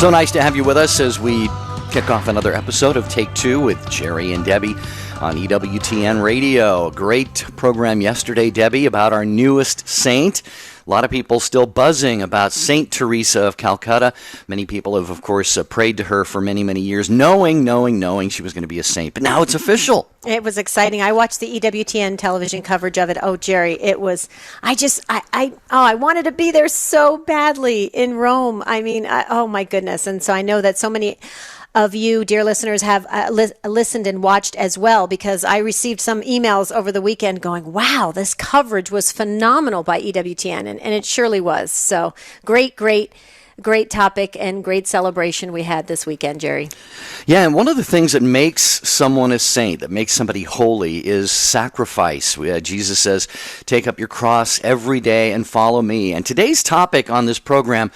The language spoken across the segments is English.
So nice to have you with us as we kick off another episode of Take Two with Jerry and Debbie on EWTN Radio. Great program yesterday, Debbie, about our newest saint. A lot of people still buzzing about Saint Teresa of Calcutta. Many people have, of course, prayed to her for many, many years, knowing she was going to be a saint. But now it's official. It was exciting. I watched the EWTN television coverage of it. Oh, Jerry, it was, I wanted to be there so badly in Rome. I mean, oh my goodness. And so I know that so many of you, dear listeners, have listened and watched as well, because I received some emails over the weekend going, wow, this coverage was phenomenal by EWTN, and it surely was. So great topic and great celebration we had this weekend, Jerry. Yeah, and one of the things that makes someone a saint, that makes somebody holy, is sacrifice. Jesus says, take up your cross every day and follow me. And today's topic on this program,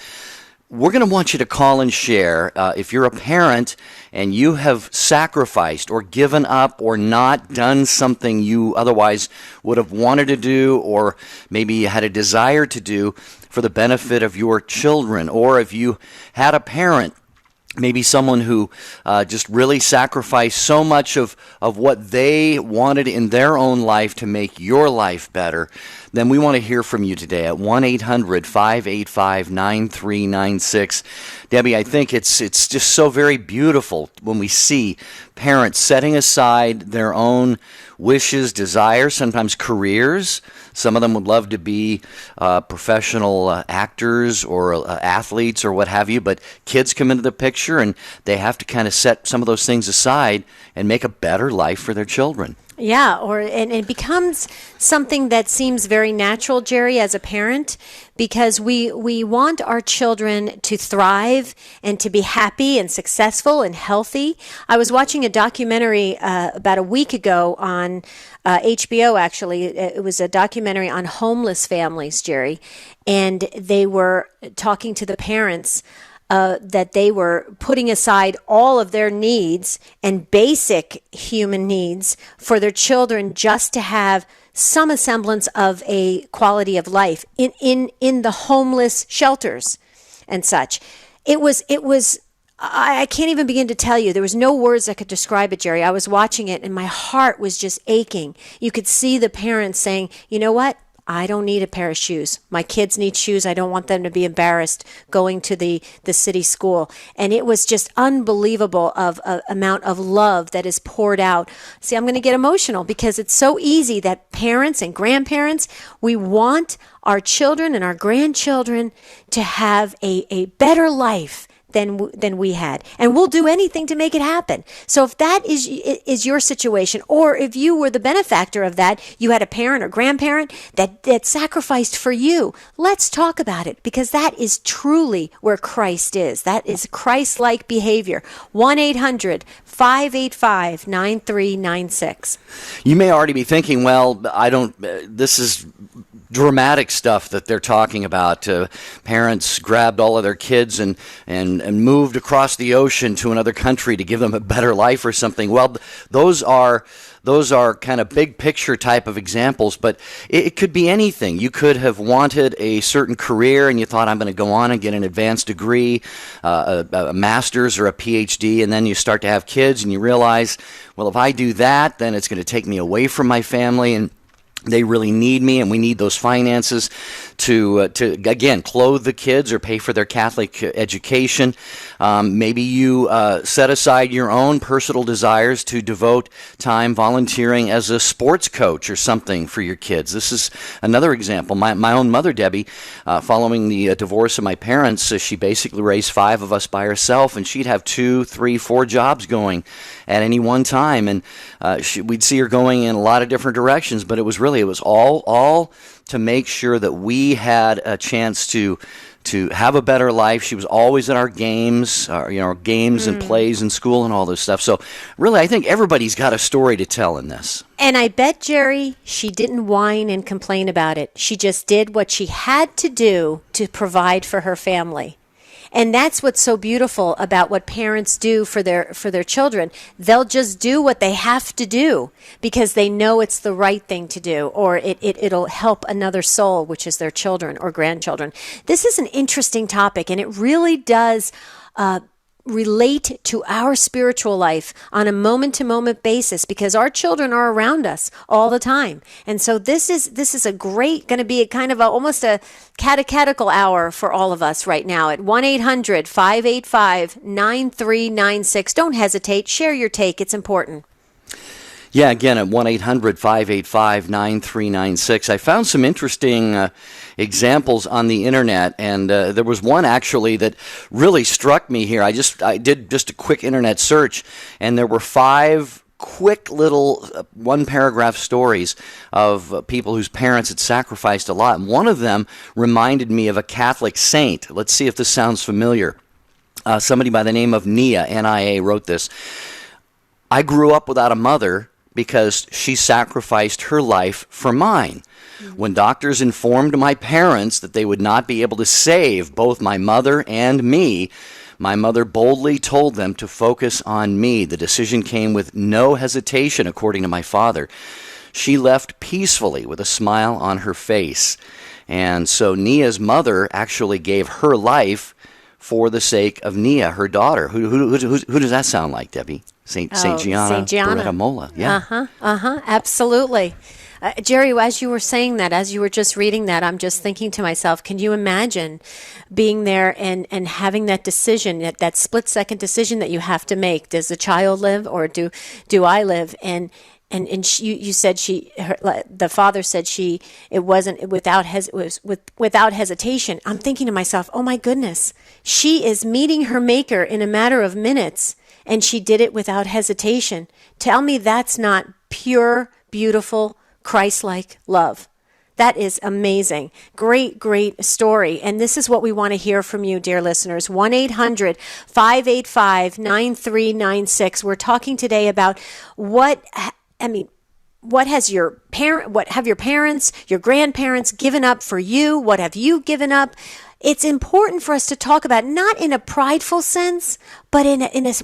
we're going to want you to call and share. If you're a parent and you have sacrificed or given up or not done something you otherwise would have wanted to do, or maybe you had a desire to do for the benefit of your children, or if you had a parent, maybe someone who just really sacrificed so much of what they wanted in their own life to make your life better, then we want to hear from you today at 1-800-585-9396. Debbie, I think it's just so very beautiful when we see parents setting aside their own wishes, desires, sometimes careers. Some of them would love to be professional actors or athletes or what have you, but kids come into the picture and they have to kind of set some of those things aside and make a better life for their children. Yeah, and it becomes something that seems very natural, Jerry, as a parent, because we want our children to thrive and to be happy and successful and healthy. I was watching a documentary about a week ago on HBO, actually. It was a documentary on homeless families, Jerry, and they were talking to the parents that they were putting aside all of their needs and basic human needs for their children just to have some semblance of a quality of life in the homeless shelters and such. It was I can't even begin to tell you. There was no words that could describe it, Jerry. I was watching it and my heart was just aching. You could see the parents saying, you know what? I don't need a pair of shoes. My kids need shoes. I don't want them to be embarrassed going to the city school. And it was just unbelievable of amount of love that is poured out. See, I'm going to get emotional because it's so easy that parents and grandparents, we want our children and our grandchildren to have a better life than we had, and we'll do anything to make it happen. So if that is your situation, or if you were the benefactor of that, you had a parent or grandparent that sacrificed for you, let's talk about it, because that is truly where Christ is. That is Christ-like behavior. 1-800-585-9396. You may already be thinking, well, this is dramatic stuff that they're talking about. Parents grabbed all of their kids and moved across the ocean to another country to give them a better life or something. Well, those are kind of big picture type of examples, but it could be anything. You could have wanted a certain career and you thought, I'm going to go on and get an advanced degree, a master's or a PhD, and then you start to have kids and you realize, well, if I do that, then it's going to take me away from my family, and they really need me, and we need those finances to again, clothe the kids or pay for their Catholic education. Maybe you set aside your own personal desires to devote time volunteering as a sports coach or something for your kids. This is another example. My own mother, Debbie, following the divorce of my parents, she basically raised 5 of us by herself, and she'd have 2, 3, 4 jobs going at any one time, and we'd see her going in a lot of different directions, but it was all to make sure that we had a chance to have a better life. She was always at our games, our games and plays in school and all this stuff. So really, I think everybody's got a story to tell in this. And I bet, Jerry, she didn't whine and complain about it. She just did what she had to do to provide for her family. And that's what's so beautiful about what parents do for their children. They'll just do what they have to do because they know it's the right thing to do, or it'll help another soul, which is their children or grandchildren. This is an interesting topic, and it really does relate to our spiritual life on a moment-to-moment basis, because our children are around us all the time. And so this is a great, going to be a kind of almost a catechetical hour for all of us right now at 1-800-585-9396. Don't hesitate. Share your take. It's important. Yeah, again, at 1-800-585-9396. I found some interesting examples on the internet, and there was one actually that really struck me here. I did just a quick internet search, and there were 5 quick little one-paragraph stories of people whose parents had sacrificed a lot. And one of them reminded me of a Catholic saint. Let's see if this sounds familiar. Somebody by the name of Nia, N-I-A, wrote this. I grew up without a mother because she sacrificed her life for mine. When doctors informed my parents that they would not be able to save both my mother and me, my mother boldly told them to focus on me. The decision came with no hesitation, according to my father. She left peacefully with a smile on her face. And so Nia's mother actually gave her life for the sake of Nia, her daughter. Who does that sound like, Debbie? Saint Gianna Beretta Mola. Yeah. Absolutely. Jerry, as you were saying that, as you were just reading that, I'm just thinking to myself, can you imagine being there and having that decision, that split-second decision that you have to make? Does the child live or do I live? And you said the father said it was without hesitation. I'm thinking to myself, oh my goodness, she is meeting her maker in a matter of minutes, and she did it without hesitation. Tell me that's not pure, beautiful, Christ-like love. That is amazing. Great, great story. And this is what we want to hear from you, dear listeners. 1-800-585-9396. We're talking today about what have your parents, your grandparents given up for you? What have you given up? It's important for us to talk about, not in a prideful sense, but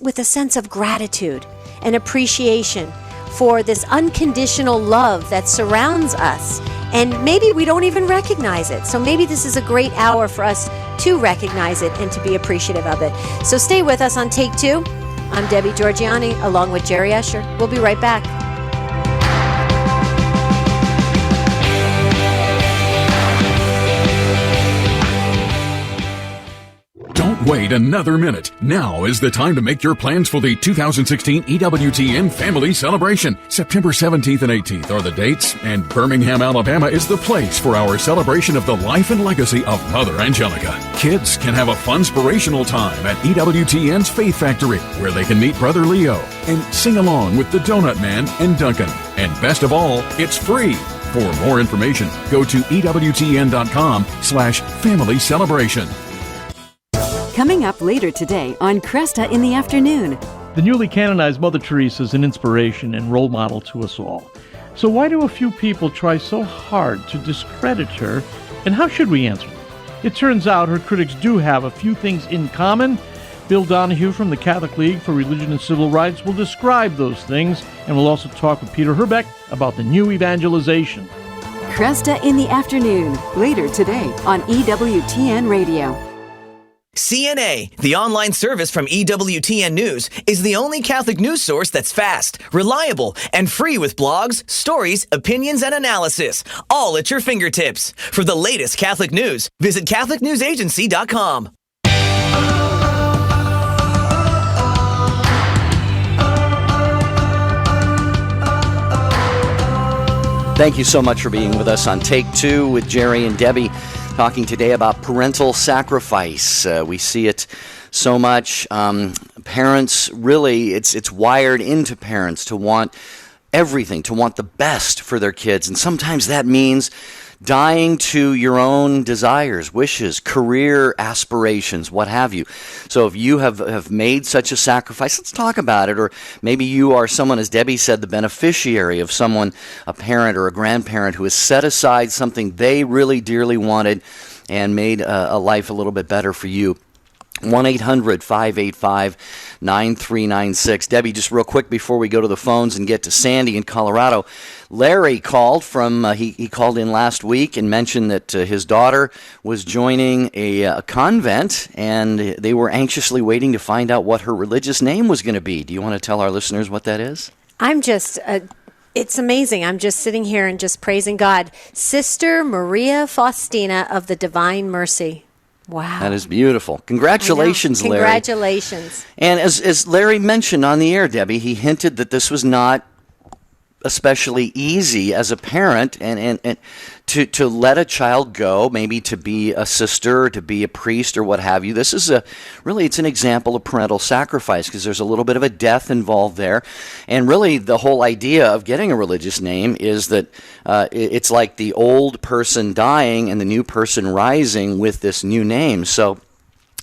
with a sense of gratitude and appreciation for this unconditional love that surrounds us. And maybe we don't even recognize it. So maybe this is a great hour for us to recognize it and to be appreciative of it. So stay with us on Take Two. I'm Debbie Georgianni, along with Jerry Escher. We'll be right back. Don't wait another minute. Now is the time to make your plans for the 2016 EWTN Family Celebration. September 17th and 18th are the dates, and Birmingham, Alabama is the place for our celebration of the life and legacy of Mother Angelica. Kids can have a fun-spirational time at EWTN's Faith Factory, where they can meet Brother Leo and sing along with the Donut Man and Duncan. And best of all, it's free. For more information, go to EWTN.com/family celebration. Coming up later today on Cresta in the Afternoon. The newly canonized Mother Teresa is an inspiration and role model to us all. So why do a few people try so hard to discredit her, and how should we answer them? It turns out her critics do have a few things in common. Bill Donahue from the Catholic League for Religion and Civil Rights will describe those things, and we'll also talk with Peter Herbeck about the new evangelization. Cresta in the Afternoon, later today on EWTN Radio. CNA, the online service from EWTN News, is the only Catholic news source that's fast, reliable, and free with blogs, stories, opinions, and analysis, all at your fingertips. For the latest Catholic news, visit CatholicNewsAgency.com. Thank you so much for being with us on Take Two with Jerry and Debbie, talking today about parental sacrifice. We see it so much. Parents, really, it's wired into parents to want everything, to want the best for their kids. And sometimes that means dying to your own desires, wishes, career aspirations, what have you. So if you have made such a sacrifice, let's talk about it. Or maybe you are someone, as Debbie said, the beneficiary of someone, a parent or a grandparent who has set aside something they really dearly wanted and made a life a little bit better for you. 1-800-585-9396. Debbie, just real quick before we go to the phones and get to Sandy in Colorado, Larry called from, he called in last week and mentioned that his daughter was joining a convent, and they were anxiously waiting to find out what her religious name was going to be. Do you want to tell our listeners what that is? I'm just, it's amazing. I'm just sitting here and just praising God. Sister Maria Faustina of the Divine Mercy. Wow. That is beautiful. Congratulations, Larry. Congratulations. And as Larry mentioned on the air, Debbie, he hinted that this was not especially easy as a parent and to let a child go, maybe to be a sister, to be a priest or what have you. This is it's an example of parental sacrifice, because there's a little bit of a death involved there. And really the whole idea of getting a religious name is that it's like the old person dying and the new person rising with this new name. So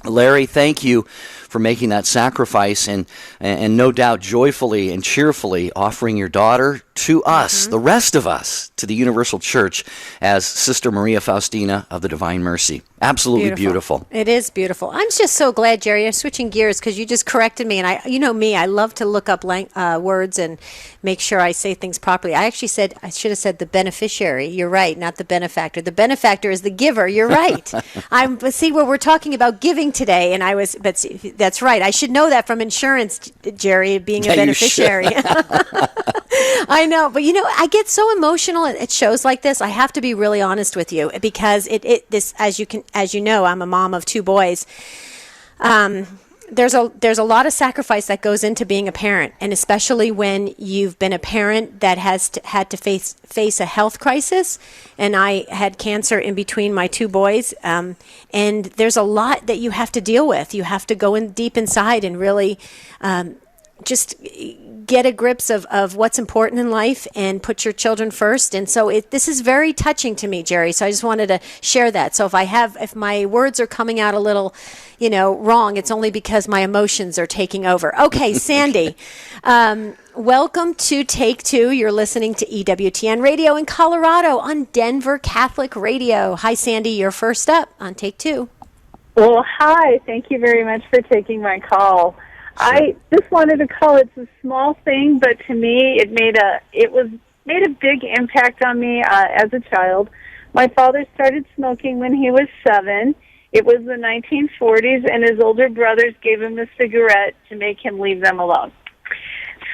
Larry, thank you for making that sacrifice and no doubt joyfully and cheerfully offering your daughter to us, the rest of us, to the Universal Church as Sister Maria Faustina of the Divine Mercy. Absolutely beautiful. It is beautiful. I'm just so glad, Jerry, you're switching gears because you just corrected me. And you know me, I love to look up words and make sure I say things properly. I should have said the beneficiary. You're right, not the benefactor. The benefactor is the giver. You're right. See, where we're talking about giving today, and that's right. I should know that from insurance, Jerry, being a beneficiary. I know, but I get so emotional at shows like this. I have to be really honest with you, because this, as you know, I'm a mom of 2 boys. There's a lot of sacrifice that goes into being a parent, and especially when you've been a parent that has had to face a health crisis. And I had cancer in between my 2 boys, and there's a lot that you have to deal with. You have to go in deep inside and really just get a grips of what's important in life and put your children first. And so this is very touching to me, Jerry. So I just wanted to share that. So if my words are coming out a little, wrong, it's only because my emotions are taking over. Okay, Sandy, welcome to Take 2. You're listening to EWTN Radio in Colorado on Denver Catholic Radio. Hi, Sandy. You're first up on Take 2. Well, hi. Thank you very much for taking my call. I just wanted to call. It's a small thing, but to me, it made a big impact on me as a child. My father started smoking when he was 7. It was the 1940s, and his older brothers gave him a cigarette to make him leave them alone.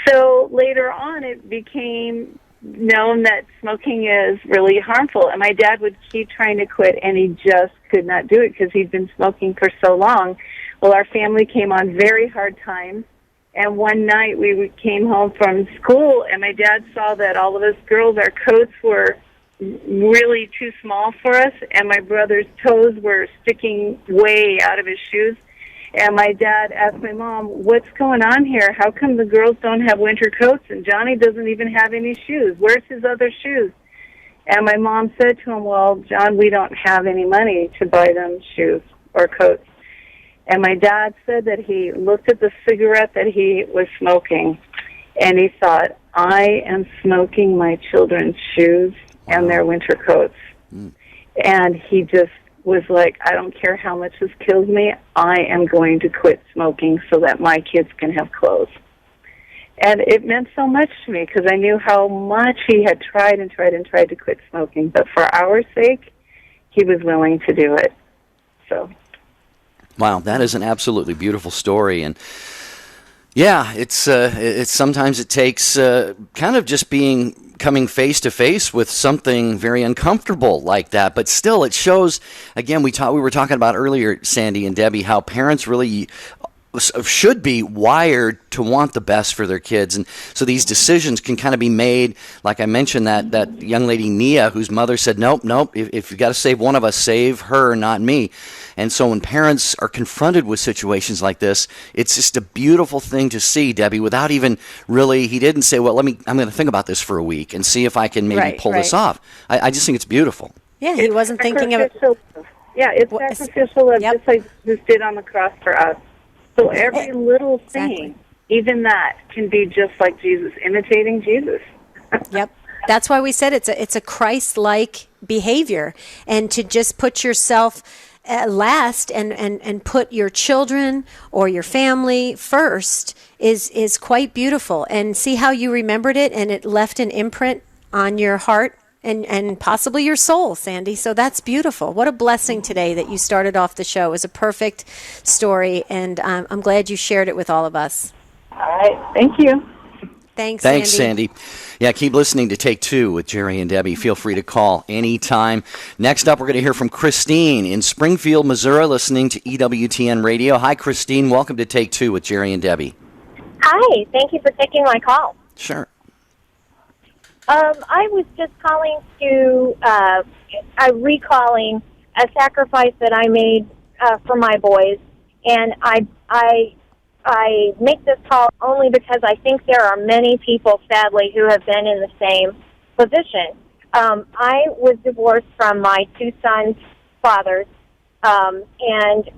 So later on, it became known that smoking is really harmful, and my dad would keep trying to quit, and he just could not do it because he'd been smoking for so long. Well, our family came on very hard times, and one night we came home from school, and my dad saw that all of us girls, our coats were really too small for us, and my brother's toes were sticking way out of his shoes. And my dad asked my mom, "What's going on here? How come the girls don't have winter coats, and Johnny doesn't even have any shoes? Where's his other shoes?" And my mom said to him, "Well, John, we don't have any money to buy them shoes or coats." And my dad said that he looked at the cigarette that he was smoking, and he thought, "I am smoking my children's shoes and their winter coats." And he just was like, "I don't care how much this kills me, I am going to quit smoking so that my kids can have clothes." And it meant so much to me because I knew how much he had tried and tried and tried to quit smoking. But for our sake, he was willing to do it. So... Wow, that is an absolutely beautiful story, and yeah, it's sometimes it takes kind of just coming face to face with something very uncomfortable like that, but still, it shows. Again, we were talking about earlier, Sandy and Debbie, how parents really should be wired to want the best for their kids, and so these decisions can kind of be made. Like I mentioned, that young lady Nia, whose mother said, "Nope, if you got to save one of us, save her, not me." And so when parents are confronted with situations like this, it's just a beautiful thing to see, Debbie, without even really, he didn't say, "Well, I'm going to think about this for a week and see if I can maybe pull this off." I just think it's beautiful. Yeah, he wasn't thinking of it. Yeah, it's sacrificial, just like Jesus did on the cross for us. So every little thing, even that, can be just like Jesus, imitating Jesus. Yep. That's why we said it's a Christ-like behavior, and to just put yourself last and put your children or your family first is quite beautiful. And see how you remembered it and it left an imprint on your heart and possibly your soul, Sandy. So that's beautiful. What a blessing today that you started off the show. It was a perfect story, and I'm glad you shared it with all of us. All right. Thank you. Thanks, Sandy. Yeah, keep listening to Take Two with Jerry and Debbie. Feel free to call anytime. Next up, we're going to hear from Christine in Springfield, Missouri, listening to EWTN Radio. Hi, Christine. Welcome to Take Two with Jerry and Debbie. Hi. Thank you for taking my call. Sure. I was just calling to, recalling a sacrifice that I made for my boys, and I make this call only because I think there are many people, sadly, who have been in the same position. I was divorced from my two sons' fathers, and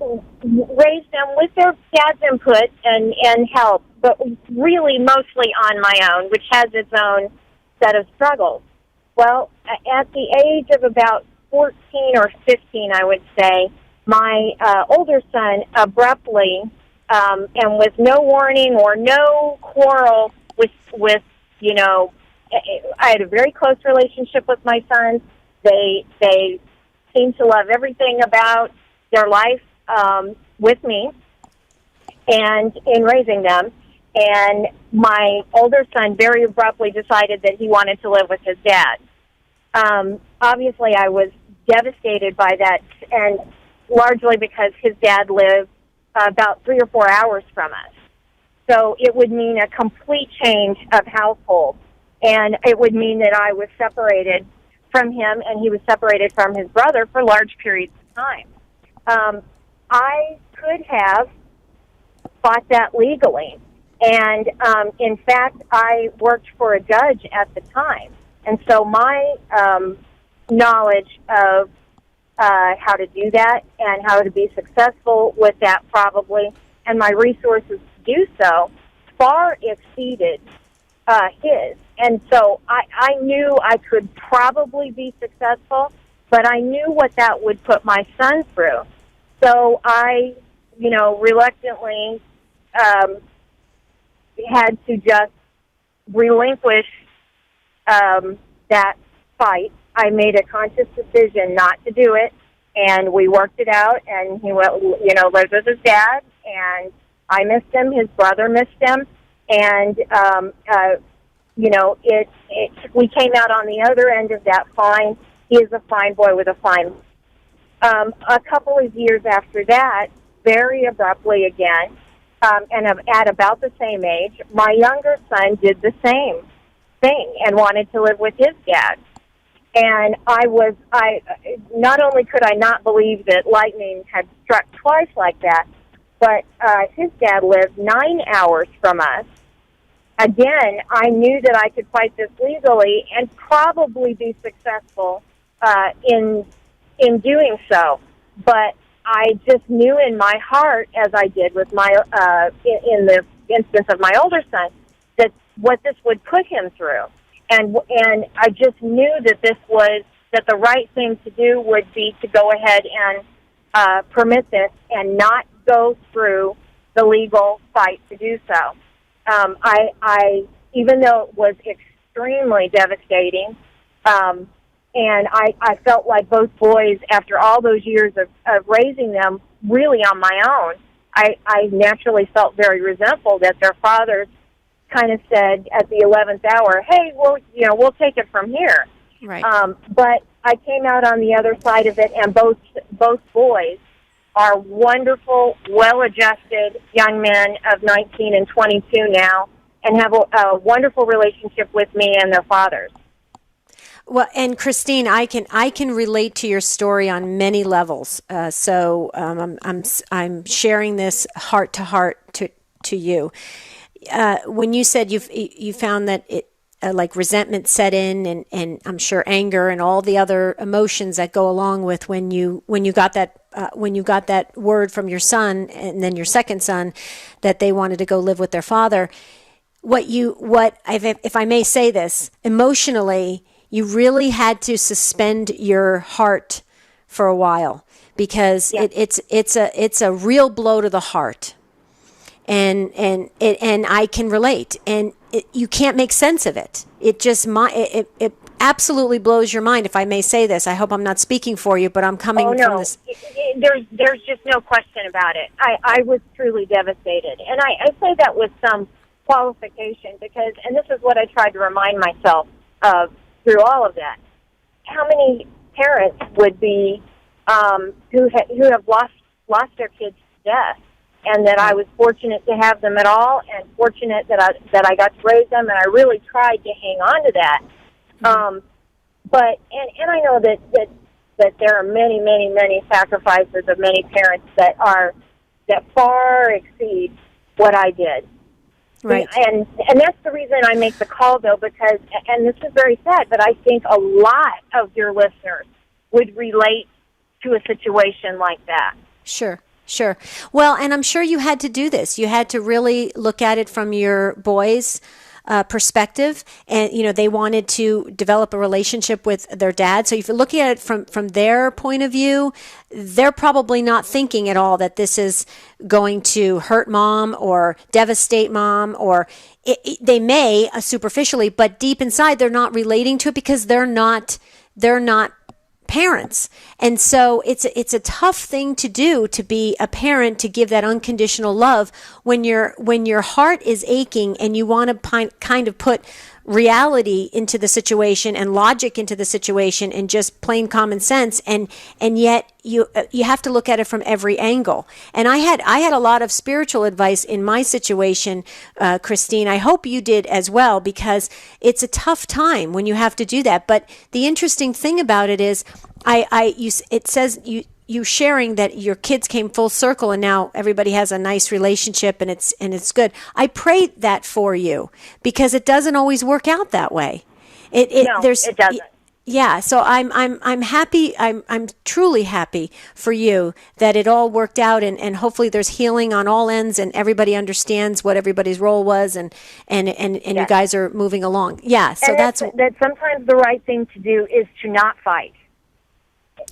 raised them with their dad's input and help, but really mostly on my own, which has its own set of struggles. Well, at the age of about 14 or 15, I would say, my older son abruptly, and with no warning or no quarrel with I had a very close relationship with my sons. They seemed to love everything about their life with me and in raising them. And my older son very abruptly decided that he wanted to live with his dad. Obviously, I was devastated by that, and largely because his dad lived about 3 or 4 hours from us. So it would mean a complete change of household, and it would mean that I was separated from him, and he was separated from his brother for large periods of time. I could have fought that legally. And, in fact, I worked for a judge at the time. And so my knowledge of how to do that and how to be successful with that probably, and my resources to do so, far exceeded his. And so I knew I could probably be successful, but I knew what that would put my son through. So I, reluctantly had to just relinquish that fight. I made a conscious decision not to do it, and we worked it out, and he went, lived with his dad, and I missed him, his brother missed him, and, we came out on the other end of that fine. He is a fine boy with a fine. A couple of years after that, very abruptly again, and at about the same age, my younger son did the same thing and wanted to live with his dad. And I not only could I not believe that lightning had struck twice like that, but his dad lived 9 hours from us. Again, I knew that I could fight this legally and probably be successful in doing so. But I just knew in my heart, as I did with my in the instance of my older son, that what this would put him through, and I just knew that the right thing to do would be to go ahead and permit this and not go through the legal fight to do so. I even though it was extremely devastating. And I felt like both boys, after all those years of raising them really on my own, I naturally felt very resentful that their fathers kind of said at the 11th hour, hey, we'll take it from here. Right. But I came out on the other side of it, and both boys are wonderful, well-adjusted young men of 19 and 22 now, and have a wonderful relationship with me and their fathers. Well, and Christine, I can relate to your story on many levels. So I'm sharing this heart to heart to you. When you said you found that it like resentment set in, and I'm sure anger and all the other emotions that go along with when you got that word from your son and then your second son that they wanted to go live with their father. If I may say this, emotionally, you really had to suspend your heart for a while because it's a real blow to the heart. And I can relate, and you can't make sense of it. It just it absolutely blows your mind, if I may say this. I hope I'm not speaking for you, but I'm coming from this. There's just no question about it. I was truly devastated, and I say that with some qualification because, and this is what I tried to remind myself of through all of that. How many parents would be who have lost their kids to death? And that I was fortunate to have them at all, and fortunate that I got to raise them, and I really tried to hang on to that. But I know that there are many sacrifices of many parents that far exceed what I did. Right. And that's the reason I make the call, though, because, and this is very sad, but I think a lot of your listeners would relate to a situation like that. Sure. Well, and I'm sure you had to do this. You had to really look at it from your boys' perspective, and they wanted to develop a relationship with their dad. So if you're looking at it from their point of view, they're probably not thinking at all that this is going to hurt mom or devastate mom, or they may superficially, but deep inside they're not relating to it because they're not parents. And so it's a tough thing to do, to be a parent, to give that unconditional love when your heart is aching and you want to kind of put reality into the situation and logic into the situation and just plain common sense, and yet you have to look at it from every angle. And I had a lot of spiritual advice in my situation, Christine. I hope you did as well, because it's a tough time when you have to do that. But the interesting thing about it is, it says you sharing that your kids came full circle and now everybody has a nice relationship and it's good. I pray that for you, because it doesn't always work out that way. It doesn't. Yeah, so I'm happy. I'm truly happy for you that it all worked out, and hopefully there's healing on all ends and everybody understands what everybody's role was, and you guys are moving along. Yeah, so and that's that sometimes the right thing to do is to not fight.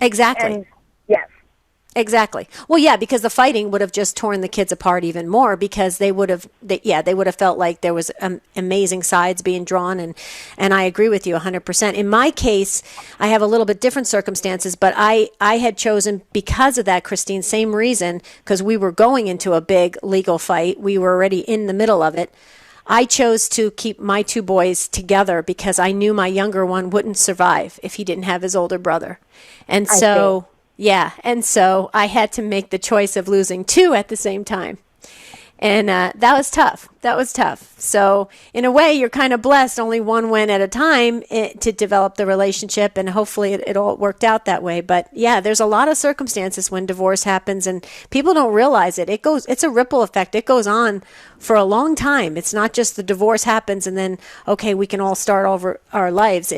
Exactly. And yes. Exactly. Well, yeah, because the fighting would have just torn the kids apart even more, because they would have felt like there was amazing sides being drawn, and I agree with you 100%. In my case, I have a little bit different circumstances, but I had chosen, because of that, Christine, same reason, because we were going into a big legal fight. We were already in the middle of it. I chose to keep my two boys together because I knew my younger one wouldn't survive if he didn't have his older brother. And so... yeah, and so I had to make the choice of losing two at the same time. And that was tough. So in a way, you're kind of blessed. Only one went at a time to develop the relationship, and hopefully it all worked out that way. But yeah, there's a lot of circumstances when divorce happens, and people don't realize it. It's a ripple effect. It goes on for a long time. It's not just the divorce happens and then, okay, we can all start over our lives.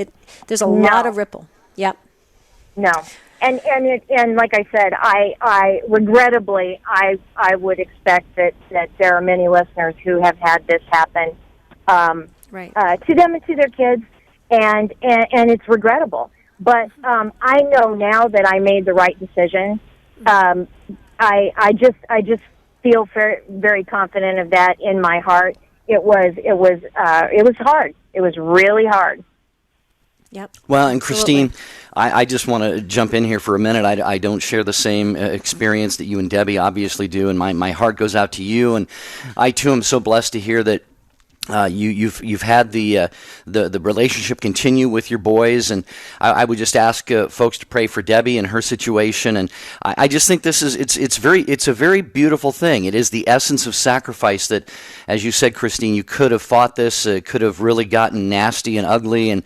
There's a lot of ripple. Yep. No. And like I said, I regrettably, I would expect that there are many listeners who have had this happen to them and to their kids, and it's regrettable. But I know now that I made the right decision. I just feel very, very confident of that in my heart. It was hard. It was really hard. Yep. Well, and Absolutely. Christine, I just want to jump in here for a minute. I don't share the same experience that you and Debbie obviously do, and my heart goes out to you. And I too am so blessed to hear that you've had the relationship continue with your boys, and I would just ask folks to pray for Debbie and her situation. And I just think this is it's a very beautiful thing. It is the essence of sacrifice that, as you said, Christine, you could have fought this. It could have really gotten nasty and ugly, and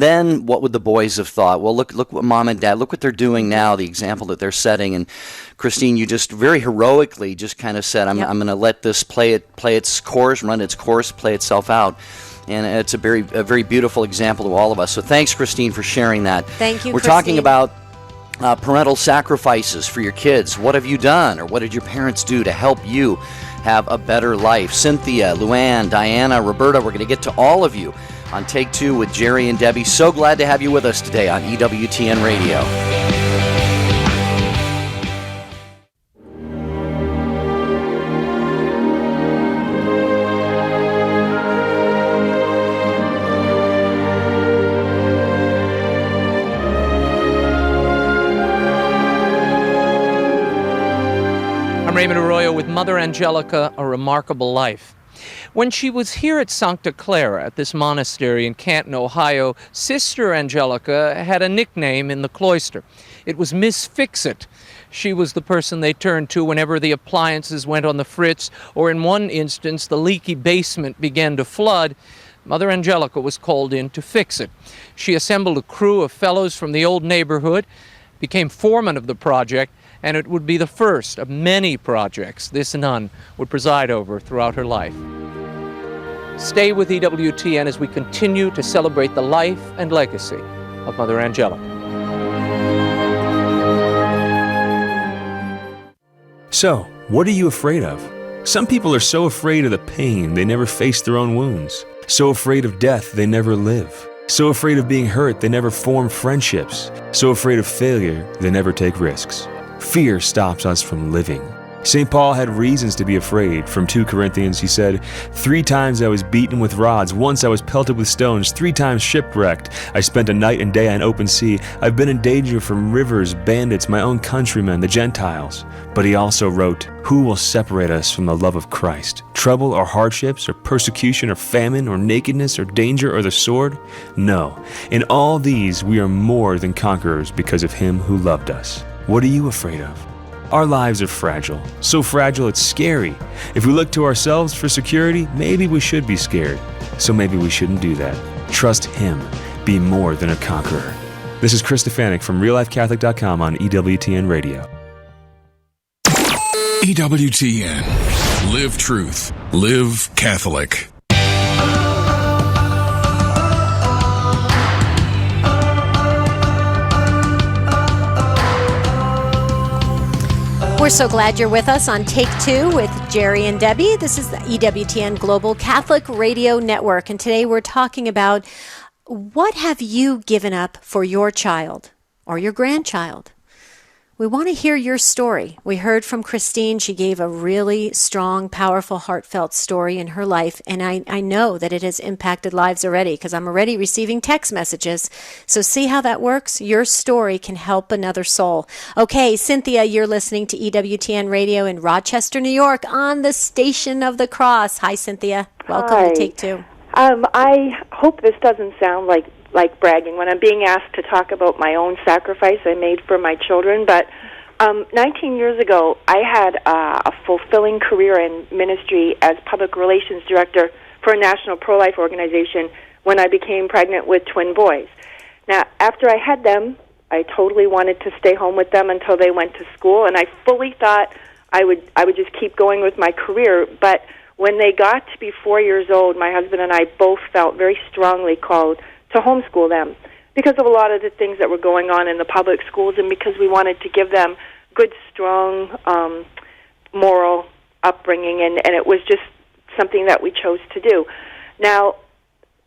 then what would the boys have thought? Well, look what mom and dad, look what they're doing now, the example that they're setting. And Christine, you just very heroically just kind of said, I'm going to let this play its course, run its course, play itself out. And it's a very beautiful example to all of us. So thanks, Christine, for sharing that. Thank you, We're talking about parental sacrifices for your kids. What have you done, or what did your parents do to help you have a better life? Cynthia, Luann, Diana, Roberta, we're going to get to all of you on Take Two with Jerry and Debbie. So glad to have you with us today on EWTN Radio. I'm Raymond Arroyo with Mother Angelica, A Remarkable Life. When she was here at Sancta Clara, at this monastery in Canton, Ohio, Sister Angelica had a nickname in the cloister. It was Miss Fix-It. She was the person they turned to whenever the appliances went on the fritz, or in one instance, the leaky basement began to flood. Mother Angelica was called in to fix it. She assembled a crew of fellows from the old neighborhood, became foreman of the project, and it would be the first of many projects this nun would preside over throughout her life. Stay with EWTN as we continue to celebrate the life and legacy of Mother Angelica. So, what are you afraid of? Some people are so afraid of the pain they never face their own wounds. So afraid of death they never live. So afraid of being hurt they never form friendships. So afraid of failure they never take risks. Fear stops us from living. St. Paul had reasons to be afraid. From 2 Corinthians, he said, 3 times I was beaten with rods. Once I was pelted with stones. 3 times shipwrecked. I spent a night and day on open sea. I've been in danger from rivers, bandits, my own countrymen, the Gentiles. But he also wrote, who will separate us from the love of Christ? Trouble or hardships or persecution or famine or nakedness or danger or the sword? No. In all these we are more than conquerors because of him who loved us. What are you afraid of? Our lives are fragile. So fragile it's scary. If we look to ourselves for security, maybe we should be scared. So maybe we shouldn't do that. Trust him. Be more than a conqueror. This is Chris Stefanik from RealLifeCatholic.com on EWTN Radio. EWTN. Live truth. Live Catholic. We're so glad you're with us on Take 2 with Jerry and Debbie. This is the EWTN Global Catholic Radio Network, and today we're talking about what have you given up for your child or your grandchild? We want to hear your story. We heard from Christine. She gave a really strong, powerful, heartfelt story in her life, and I know that it has impacted lives already because I'm already receiving text messages. So see how that works? Your story can help another soul. Okay, Cynthia, you're listening to EWTN Radio in Rochester, New York on the Station of the Cross. Hi, Cynthia. Welcome Hi. to Take 2. I hope this doesn't sound like bragging when I'm being asked to talk about my own sacrifice I made for my children, but 19 years ago, I had a fulfilling career in ministry as public relations director for a national pro-life organization when I became pregnant with twin boys. Now, after I had them, I totally wanted to stay home with them until they went to school, and I fully thought I would just keep going with my career, but when they got to be 4 years old, my husband and I both felt very strongly called to homeschool them because of a lot of the things that were going on in the public schools and because we wanted to give them good, strong, moral upbringing, and it was just something that we chose to do. Now,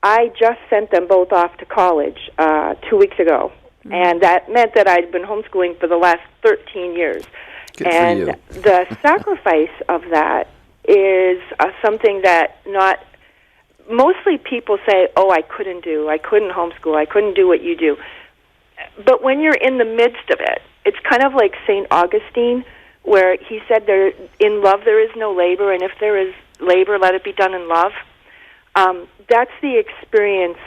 I just sent them both off to college 2 weeks ago, and that meant that I'd been homeschooling for the last 13 years. Good and for you. The sacrifice of that is something that mostly people say, oh, I couldn't homeschool, I couldn't do what you do. But when you're in the midst of it, it's kind of like St. Augustine, where he said, in love there is no labor, and if there is labor, let it be done in love. That's the experience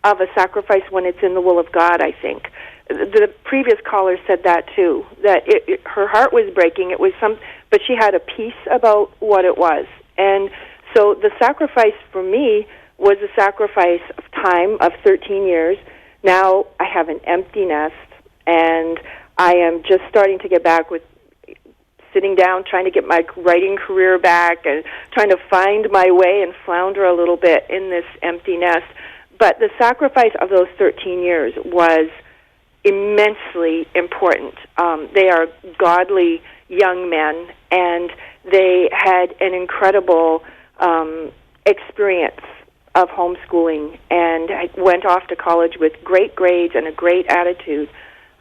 of a sacrifice when it's in the will of God, I think. The previous caller said that too, that her heart was breaking. It was but she had a peace about what it was. And so the sacrifice for me was a sacrifice of time of 13 years. Now I have an empty nest, and I am just starting to get back with sitting down, trying to get my writing career back and trying to find my way and flounder a little bit in this empty nest. But the sacrifice of those 13 years was immensely important. They are godly young men, and they had an incredible experience of homeschooling, and I went off to college with great grades and a great attitude.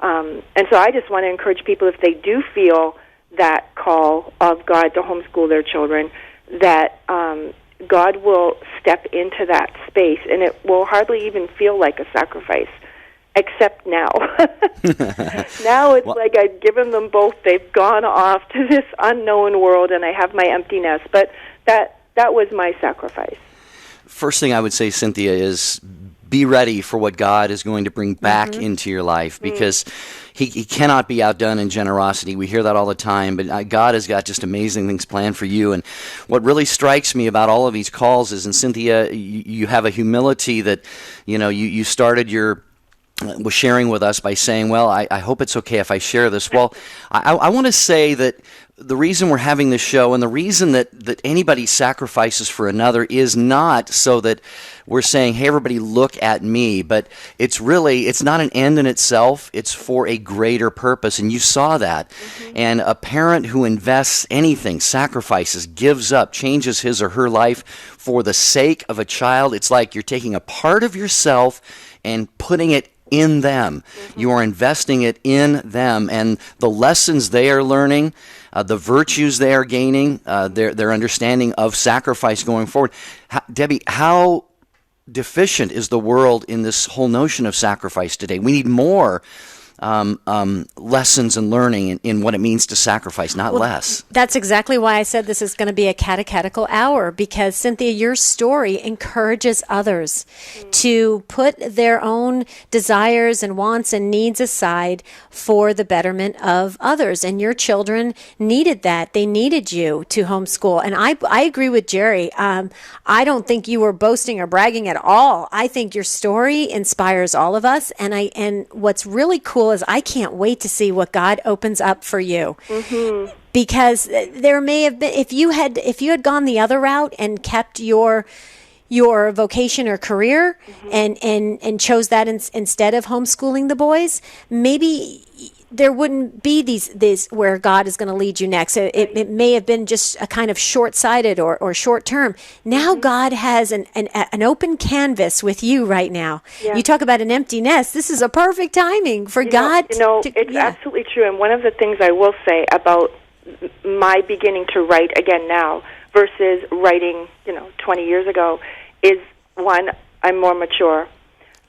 And so I just want to encourage people, if they do feel that call of God to homeschool their children, that God will step into that space, and it will hardly even feel like a sacrifice. except now. Now it's like I've given them both. They've gone off to this unknown world, and I have my empty nest. But that was my sacrifice. First thing I would say, Cynthia, is be ready for what God is going to bring back into your life, because he cannot be outdone in generosity. We hear that all the time, but God has got just amazing things planned for you. And what really strikes me about all of these calls is, and Cynthia, you have a humility that, you started was sharing with us by saying, well, I hope it's okay if I share this. Well, I want to say that the reason we're having this show and the reason that anybody sacrifices for another is not so that we're saying, hey, everybody, look at me. But it's not an end in itself. It's for a greater purpose. And you saw that. And a parent who invests anything, sacrifices, gives up, changes his or her life for the sake of a child, it's like you're taking a part of yourself and putting it in them. You are investing it in them, and the lessons they are learning, the virtues they are gaining, their understanding of sacrifice going forward. Debbie, how deficient is the world in this whole notion of sacrifice today? We need more lessons and learning in what it means to sacrifice, not less. That's exactly why I said this is going to be a catechetical hour, because, Cynthia, your story encourages others to put their own desires and wants and needs aside for the betterment of others. And your children needed that. They needed you to homeschool. And I agree with Jerry. I don't think you were boasting or bragging at all. I think your story inspires all of us. And what's really cool is I can't wait to see what God opens up for you. Because there may have been, if you had gone the other route and kept your vocation or career and chose that instead of homeschooling the boys, maybe there wouldn't be these where God is going to lead you next. It may have been just a kind of short-sighted or short-term. Now God has an open canvas with you right now. Yeah. You talk about an empty nest. This is a perfect timing for God. It's absolutely true. And one of the things I will say about my beginning to write again now versus writing, 20 years ago is, one, I'm more mature.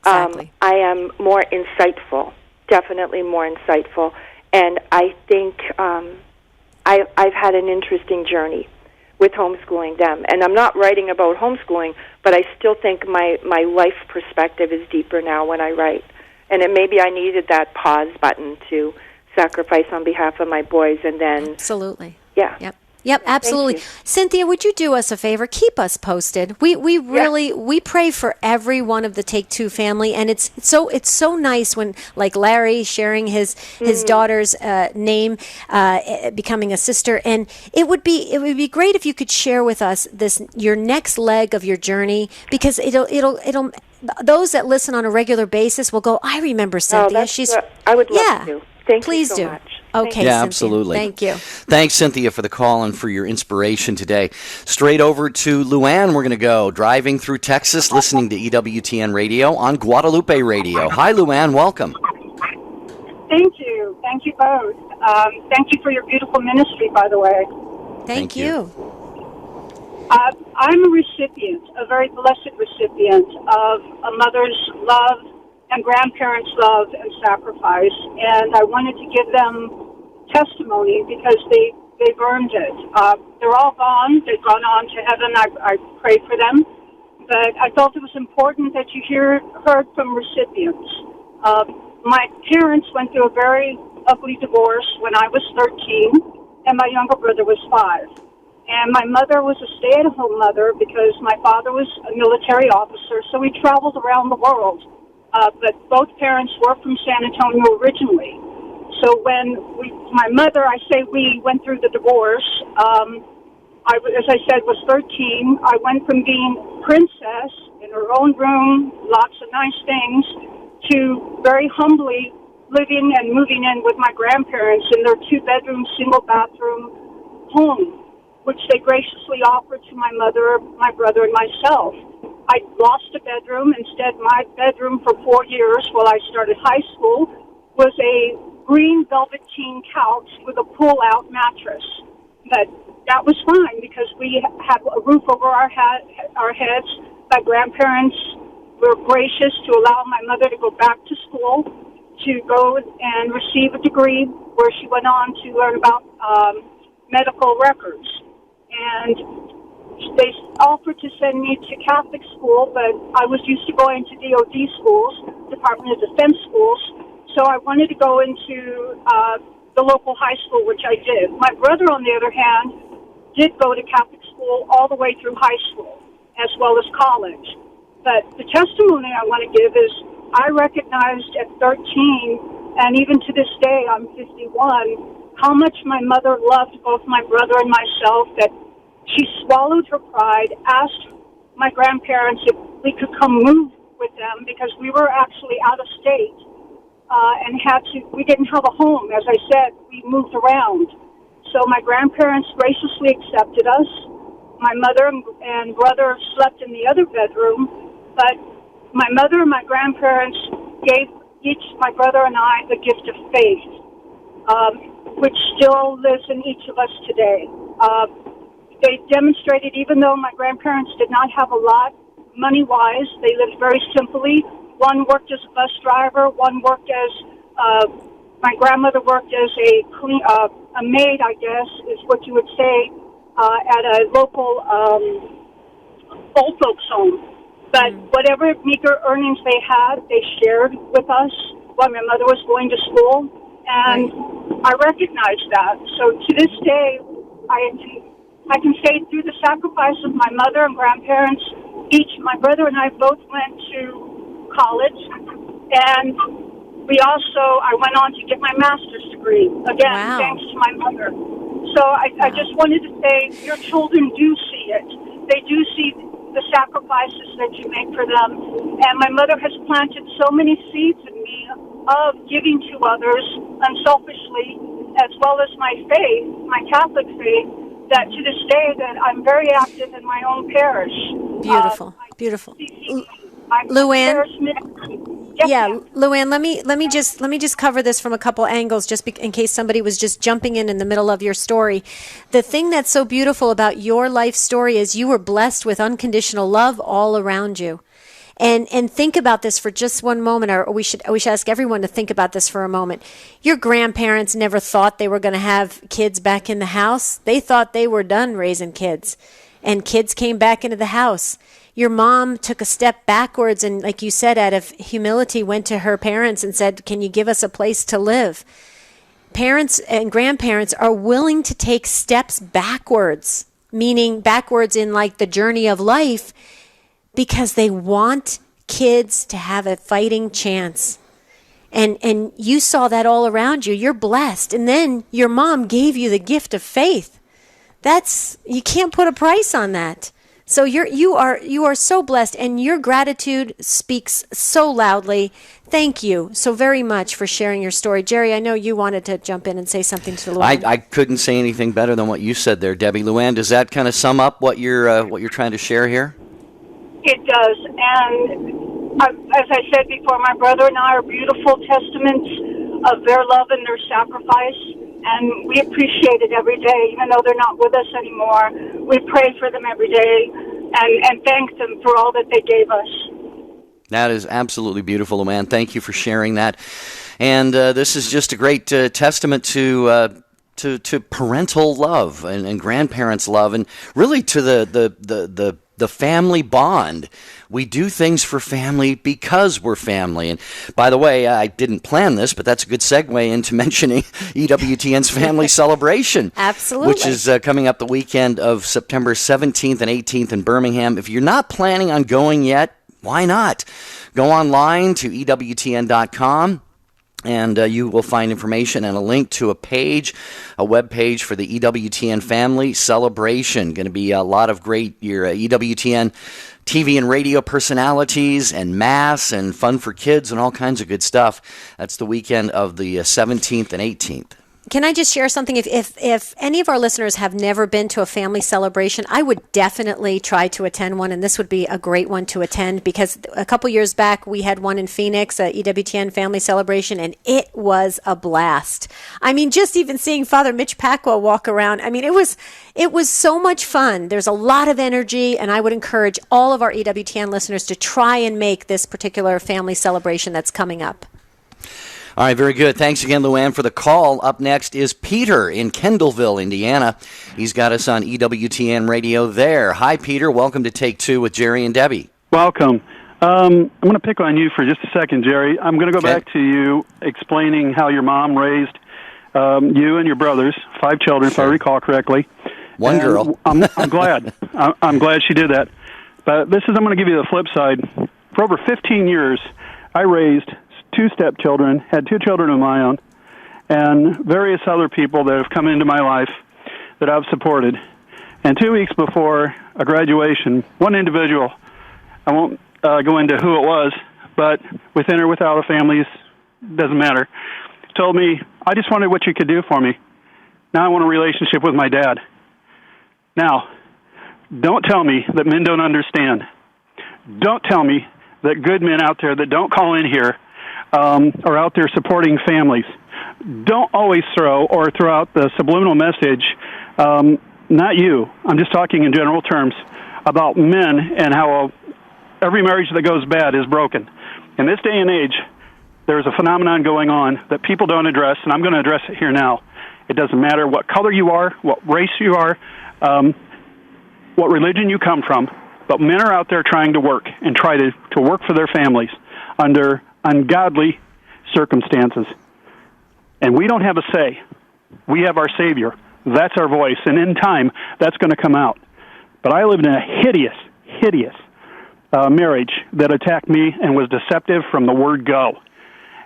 Exactly. I am more insightful. Definitely more insightful, and I think I've had an interesting journey with homeschooling them. And I'm not writing about homeschooling, but I still think my life perspective is deeper now when I write. And maybe I needed that pause button to sacrifice on behalf of my boys, and then absolutely, yeah. Yep, absolutely. Cynthia, would you do us a favor? Keep us posted. We really we pray for every one of the Take Two family, and it's so nice when, like, Larry sharing his daughter's name, becoming a sister, and it would be great if you could share with us your next leg of your journey, because it'll those that listen on a regular basis will go, I remember Cynthia. I would love to. Thank Please you so do. much. Okay, yeah, Cynthia. absolutely. Thank you. Thanks, Cynthia, for the call and for your inspiration today. Straight over to Luann, we're going to go, driving through Texas, listening to EWTN Radio on Guadalupe Radio. Hi, Luann. Welcome. Thank you. Thank you both. Thank you for your beautiful ministry, by the way. Thank you. I'm a recipient, a very blessed recipient of a mother's love and grandparents' love and sacrifice, and I wanted to give them testimony because they've earned it. They're all gone. They've gone on to heaven. I pray for them, but I felt it was important that you heard from recipients. My parents went through a very ugly divorce when I was 13, and my younger brother was 5. And my mother was a stay-at-home mother because my father was a military officer, so we traveled around the world. But both parents were from San Antonio originally. So when my mother, I say we, went through the divorce, as I said, was 13. I went from being princess in her own room, lots of nice things, to very humbly living and moving in with my grandparents in their 2-bedroom, single-bathroom home, which they graciously offered to my mother, my brother, and myself. I lost a bedroom. Instead, my bedroom for 4 years while I started high school was a green velveteen couch with a pull-out mattress. But that was fine because we had a roof over our heads. My grandparents were gracious to allow my mother to go back to school, to go and receive a degree where she went on to learn about medical records. And they offered to send me to Catholic school, but I was used to going to DOD schools, Department of Defense schools, so I wanted to go into the local high school, which I did. My brother, on the other hand, did go to Catholic school all the way through high school, as well as college. But the testimony I want to give is I recognized at 13, and even to this day, I'm 51, how much my mother loved both my brother and myself, that she swallowed her pride, asked my grandparents if we could come move with them because we were actually out of state and we didn't have a home. As I said, we moved around. So my grandparents graciously accepted us. My mother and brother slept in the other bedroom, but my mother and my grandparents gave each, my brother and I, the gift of faith, which still lives in each of us today. They demonstrated, even though my grandparents did not have a lot, money-wise, they lived very simply. One worked as a bus driver, one worked as, my grandmother worked as a maid, I guess, is what you would say, at a local old folks home. But whatever meager earnings they had, they shared with us while my mother was going to school, and I recognized that. So to this day, I can say through the sacrifice of my mother and grandparents, my brother and I both went to college, and I went on to get my master's degree, again, thanks to my mother. So I just wanted to say, your children do see it. They do see the sacrifices that you make for them. And my mother has planted so many seeds in me of giving to others unselfishly, as well as my faith, my Catholic faith, that to this day that I'm very active in my own parish. Beautiful, beautiful. Luann, Luann, let me just cover this from a couple angles, just in case somebody was just jumping in the middle of your story. The thing that's so beautiful about your life story is you were blessed with unconditional love all around you. And think about this for just one moment, or we should ask everyone to think about this for a moment. Your grandparents never thought they were going to have kids back in the house. They thought they were done raising kids, and kids came back into the house. Your mom took a step backwards and, like you said, out of humility, went to her parents and said, "Can you give us a place to live?" Parents and grandparents are willing to take steps backwards, meaning backwards in like the journey of life, because they want kids to have a fighting chance. And you saw that all around you. You're blessed. And then your mom gave you the gift of faith. You can't put a price on that. So you are so blessed, and your gratitude speaks so loudly. Thank you so very much for sharing your story. Jerry, I know you wanted to jump in and say something to Luann. I couldn't say anything better than what you said there, Debbie. Luann, does that kind of sum up what you're trying to share here? It does, and as I said before, my brother and I are beautiful testaments of their love and their sacrifice, and we appreciate it every day, even though they're not with us anymore. We pray for them every day and thank them for all that they gave us. That is absolutely beautiful, Luann. Thank you for sharing that. And this is just a great testament to parental love and grandparents' love, and really to the family bond. We do things for family because we're family. And by the way, I didn't plan this, but that's a good segue into mentioning EWTN's Family Celebration. Absolutely. Which is coming up the weekend of September 17th and 18th in Birmingham. If you're not planning on going yet, why not? Go online to EWTN.com. And you will find information and a link to a web page for the EWTN Family Celebration. Going to be a lot of great EWTN TV and radio personalities and mass and fun for kids and all kinds of good stuff. That's the weekend of the 17th and 18th. Can I just share something? If any of our listeners have never been to a family celebration, I would definitely try to attend one, and this would be a great one to attend because a couple years back we had one in Phoenix, a EWTN family celebration, and it was a blast. I mean, just even seeing Father Mitch Pacwa walk around, I mean, it was so much fun. There's a lot of energy, and I would encourage all of our EWTN listeners to try and make this particular family celebration that's coming up. All right, very good. Thanks again, Luann, for the call. Up next is Peter in Kendallville, Indiana. He's got us on EWTN radio there. Hi, Peter. Welcome to Take Two with Jerry and Debbie. Welcome. I'm going to pick on you for just a second, Jerry. I'm going to go back to you explaining how your mom raised you and your brothers, 5 children, if I recall correctly. One girl. I'm glad. I'm glad she did that. But I'm going to give you the flip side. For over 15 years, I raised 2 stepchildren, had 2 children of my own, and various other people that have come into my life that I've supported. And 2 weeks before a graduation, one individual, I won't go into who it was, but within or without a family, doesn't matter, told me, I just wondered what you could do for me. Now I want a relationship with my dad. Now, don't tell me that men don't understand. Don't tell me that good men out there that don't call in here are out there supporting families. Don't always throw out the subliminal message, not you, I'm just talking in general terms, about men and how every marriage that goes bad is broken. In this day and age, there's a phenomenon going on that people don't address, and I'm going to address it here now. It doesn't matter what color you are, what race you are, what religion you come from, but men are out there trying to work and try to work for their families under ungodly circumstances. And we don't have a say. We have our Savior. That's our voice. And in time, that's going to come out. But I lived in a hideous marriage that attacked me and was deceptive from the word go.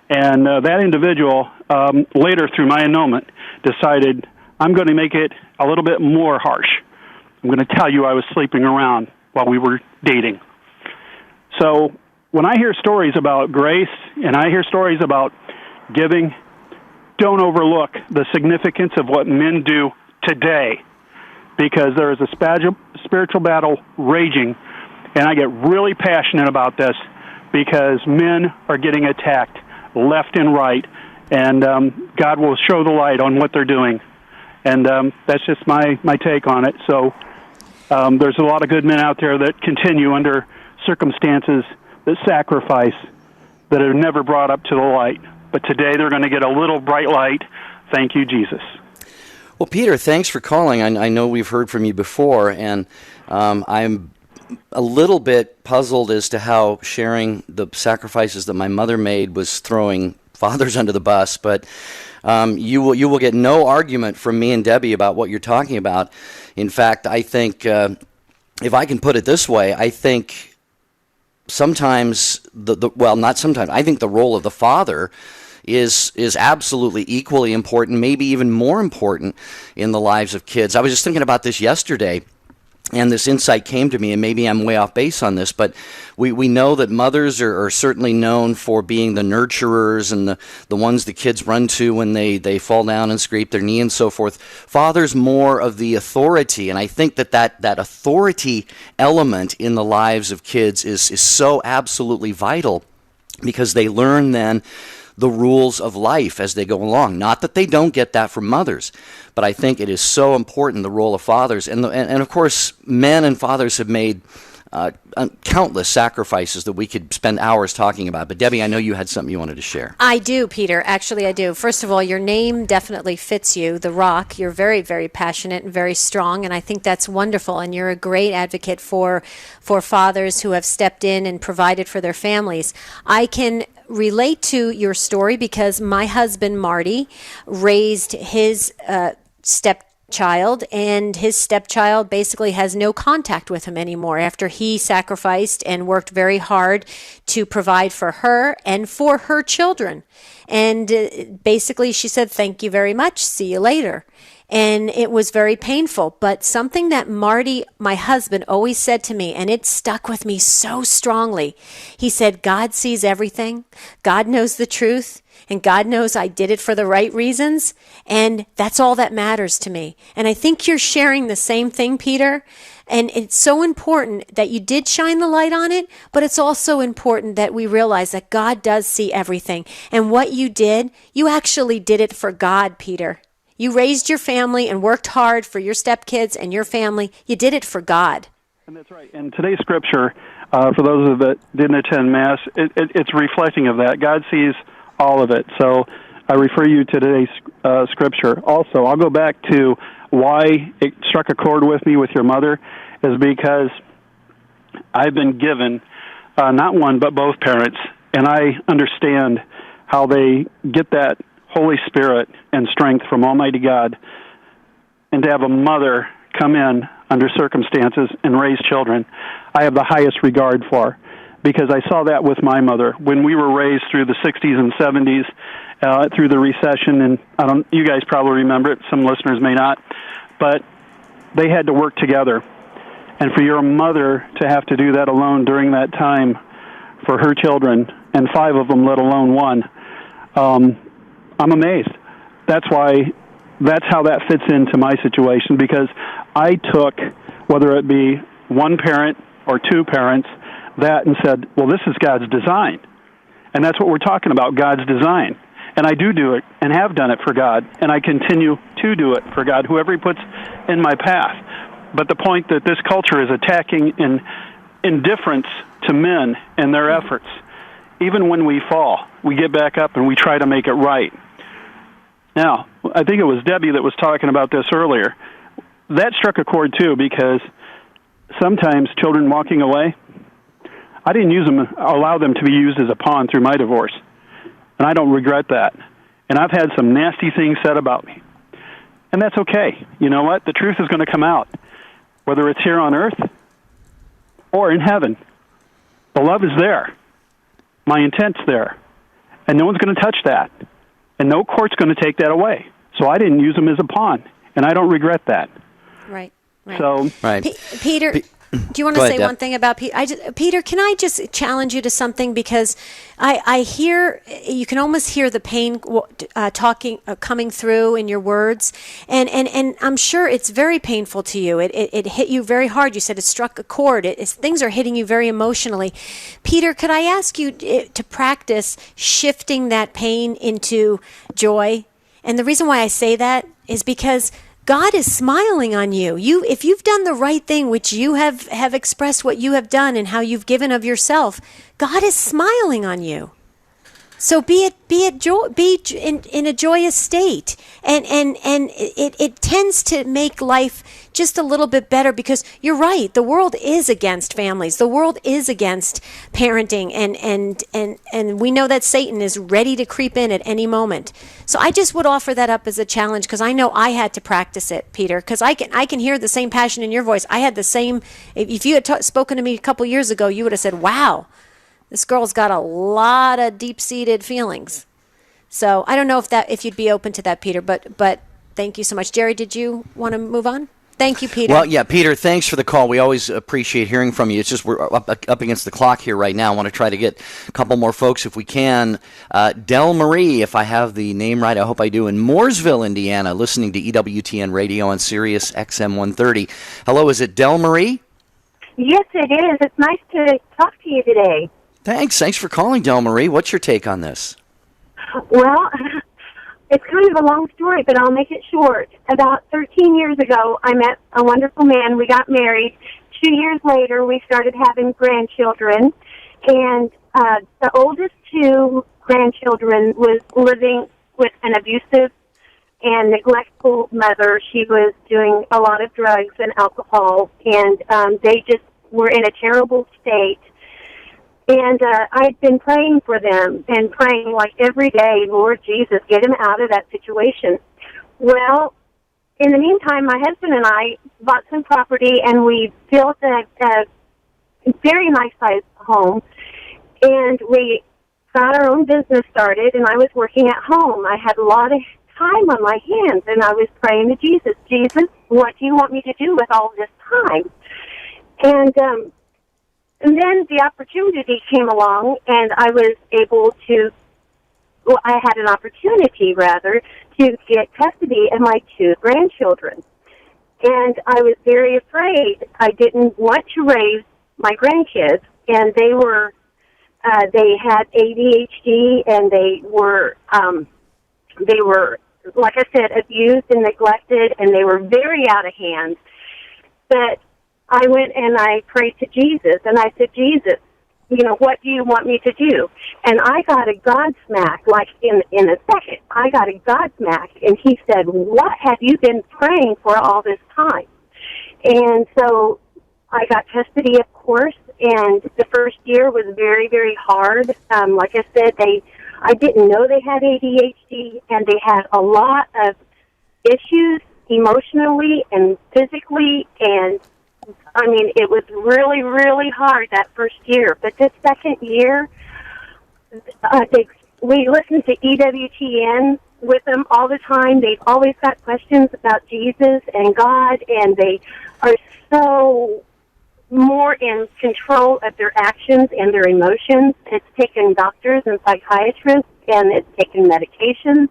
And that individual, later through my annulment, decided, I'm going to make it a little bit more harsh. I'm going to tell you I was sleeping around while we were dating. So when I hear stories about grace and I hear stories about giving, don't overlook the significance of what men do today, because there is a spiritual battle raging, and I get really passionate about this because men are getting attacked left and right, and God will show the light on what they're doing. And that's just my take on it. So there's a lot of good men out there that continue under circumstances that sacrifice, that are never brought up to the light. But today they're going to get a little bright light. Thank you, Jesus. Well, Peter, thanks for calling. I know we've heard from you before, and I'm a little bit puzzled as to how sharing the sacrifices that my mother made was throwing fathers under the bus, but you will get no argument from me and Debbie about what you're talking about. In fact, I think, if I can put it this way, I think sometimes, not sometimes, I think the role of the father is absolutely equally important, maybe even more important in the lives of kids. I was just thinking about this yesterday, and this insight came to me, and maybe I'm way off base on this, but we know that mothers are certainly known for being the nurturers and the ones the kids run to when they fall down and scrape their knee and so forth. Fathers more of the authority, and I think that authority element in the lives of kids is so absolutely vital, because they learn then the rules of life as they go along. Not that they don't get that from mothers, but I think it is so important, the role of fathers. And of course, men and fathers have made countless sacrifices that we could spend hours talking about. But Debbie, I know you had something you wanted to share. I do, Peter. Actually, I do. First of all, your name definitely fits you, The Rock. You're very, very passionate and very strong, and I think that's wonderful. And you're a great advocate for fathers who have stepped in and provided for their families. I can relate to your story because my husband, Marty, raised his stepchild, and his stepchild basically has no contact with him anymore after he sacrificed and worked very hard to provide for her and for her children. And basically she said, thank you very much, see you later. And it was very painful. But something that Marty, my husband, always said to me, and it stuck with me so strongly, he said, God sees everything. God knows the truth. and God knows I did it for the right reasons, and that's all that matters to me. And I think you're sharing the same thing, Peter. And it's so important that you did shine the light on it, but it's also important that we realize that God does see everything. And what you did, you actually did it for God, Peter. You raised your family and worked hard for your stepkids and your family. You did it for God. And that's right. And today's scripture, for those that didn't attend Mass, it's reflecting of that. God sees all of it. So I refer you to today's scripture. Also, I'll go back to why it struck a chord with me with your mother, is because I've been given not one but both parents, and I understand how they get that Holy Spirit and strength from Almighty God, and to have a mother come in under circumstances and raise children, I have the highest regard for, because I saw that with my mother when we were raised through the 60s and 70s, through the recession, and you guys probably remember it, some listeners may not, but they had to work together. And for your mother to have to do that alone during that time for her children, and 5 of them, let alone 1, I'm amazed. That's how that fits into my situation, because I took, whether it be one parent or 2 parents, that and said, well, this is God's design. And that's what we're talking about, God's design. And I do it and have done it for God, and I continue to do it for God, whoever He puts in my path. But the point that this culture is attacking in indifference to men and their efforts, even when we fall, we get back up and we try to make it right. Now, I think it was Debbie that was talking about this earlier. That struck a chord, too, because sometimes children walking away, I didn't allow them to be used as a pawn through my divorce. And I don't regret that. And I've had some nasty things said about me. And that's okay. You know what? The truth is going to come out, whether it's here on earth or in heaven. The love is there. My intent's there. And no one's going to touch that. And no court's going to take that away. So I didn't use them as a pawn. And I don't regret that. Right. So, Peter, do you want to say one thing about Peter? Peter, can I just challenge you to something? Because I hear, you can almost hear the pain coming through in your words. And I'm sure it's very painful to you. It hit you very hard. You said it struck a chord. Things are hitting you very emotionally. Peter, could I ask you to practice shifting that pain into joy? And the reason why I say that is because God is smiling on you. If you've done the right thing, which you have expressed what you have done and how you've given of yourself, God is smiling on you. So be in a joyous state, and it tends to make life just a little bit better, because you're right. The world is against families. The world is against parenting, and we know that Satan is ready to creep in at any moment. So I just would offer that up as a challenge, because I know I had to practice it, Peter. Because I can hear the same passion in your voice. I had the same. If you had spoken to me a couple years ago, you would have said, "Wow, this girl's got a lot of deep-seated feelings." So I don't know if you'd be open to that, Peter, but thank you so much. Jerry, did you want to move on? Thank you, Peter. Well, yeah, Peter, thanks for the call. We always appreciate hearing from you. It's just we're up against the clock here right now. I want to try to get a couple more folks if we can. Del Marie, if I have the name right, I hope I do, in Mooresville, Indiana, listening to EWTN Radio on Sirius XM 130. Hello, is it Del Marie? Yes, it is. It's nice to talk to you today. Thanks for calling, Del Marie. What's your take on this? Well, it's kind of a long story, but I'll make it short. About 13 years ago, I met a wonderful man. We got married. 2 years later, we started having grandchildren, and the oldest 2 grandchildren was living with an abusive and neglectful mother. She was doing a lot of drugs and alcohol, and they just were in a terrible state. And I'd been praying for them and praying like every day, Lord Jesus, get him out of that situation. Well, in the meantime, my husband and I bought some property, and we built a very nice-sized home, and we got our own business started, and I was working at home. I had a lot of time on my hands, and I was praying to Jesus, Jesus, what do you want me to do with all this time? And then the opportunity came along, and I was able to I had an opportunity, rather, to get custody of my 2 grandchildren. And I was very afraid. I didn't want to raise my grandkids, and they had ADHD, and they were, like I said, abused and neglected, and they were very out of hand. But I went and I prayed to Jesus, and I said, Jesus, what do you want me to do? And I got a Godsmack, like in a second. I got a Godsmack, and he said, what have you been praying for all this time? And so I got custody, of course, and the first year was very, very hard. Like I said, I didn't know they had ADHD, and they had a lot of issues emotionally and physically, and I mean, it was really, really hard that first year. But this second year, we listened to EWTN with them all the time. They've always got questions about Jesus and God, and they are so more in control of their actions and their emotions. It's taken doctors and psychiatrists, and it's taken medications.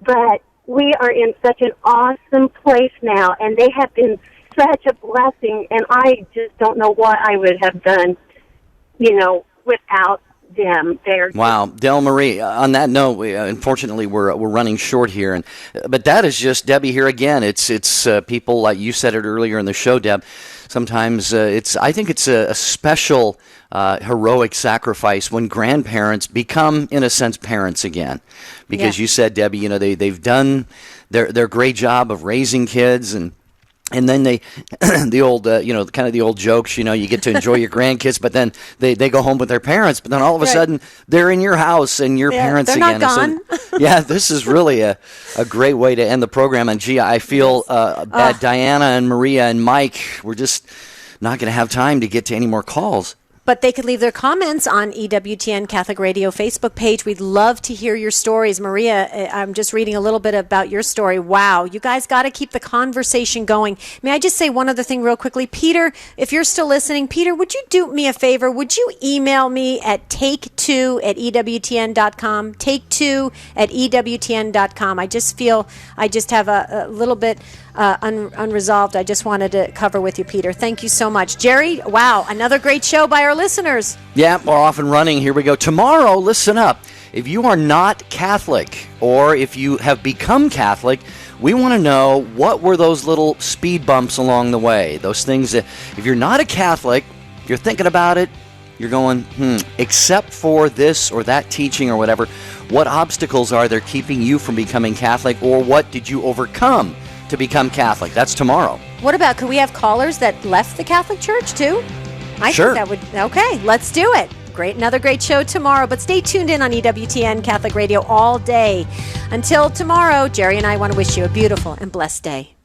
But we are in such an awesome place now, and they have been such a blessing, and I just don't know what I would have done, without them. Wow, Del Marie. On that note, unfortunately, we're running short here, but that is just Debbie here again. It's people like you said it earlier in the show, Deb. Sometimes I think it's a special heroic sacrifice when grandparents become, in a sense, parents again, because you said, Debbie, they've done their great job of raising kids, and then they, the old, kind of the old jokes, you get to enjoy your grandkids, but then they go home with their parents, but then all of a sudden they're in your house and your parents they're again. Not gone. So, this is really a great way to end the program. And gee, I feel bad. Diana and Maria and Mike, we're just not going to have time to get to any more calls. But they could leave their comments on EWTN Catholic Radio Facebook page. We'd love to hear your stories. Maria, I'm just reading a little bit about your story. Wow, you guys got to keep the conversation going. May I just say one other thing real quickly? Peter, if you're still listening, Peter, would you do me a favor? Would you email me at take2@EWTN.com, take2@EWTN.com. I just feel I just have a little bit unresolved. I just wanted to cover with you, Peter. Thank you so much. Jerry, wow, another great show by our listeners. Yeah, we're off and running. Here we go. Tomorrow, listen up. If you are not Catholic, or if you have become Catholic, we want to know what were those little speed bumps along the way. Those things that, if you're not a Catholic, you're thinking about it, you're going, except for this or that teaching or whatever, what obstacles are there keeping you from becoming Catholic, or what did you overcome to become Catholic? That's tomorrow. What about, could we have callers that left the Catholic Church too? I Sure. think that would, okay, let's do it. Another great show tomorrow, but stay tuned in on EWTN Catholic Radio all day. Until tomorrow, Jerry and I want to wish you a beautiful and blessed day.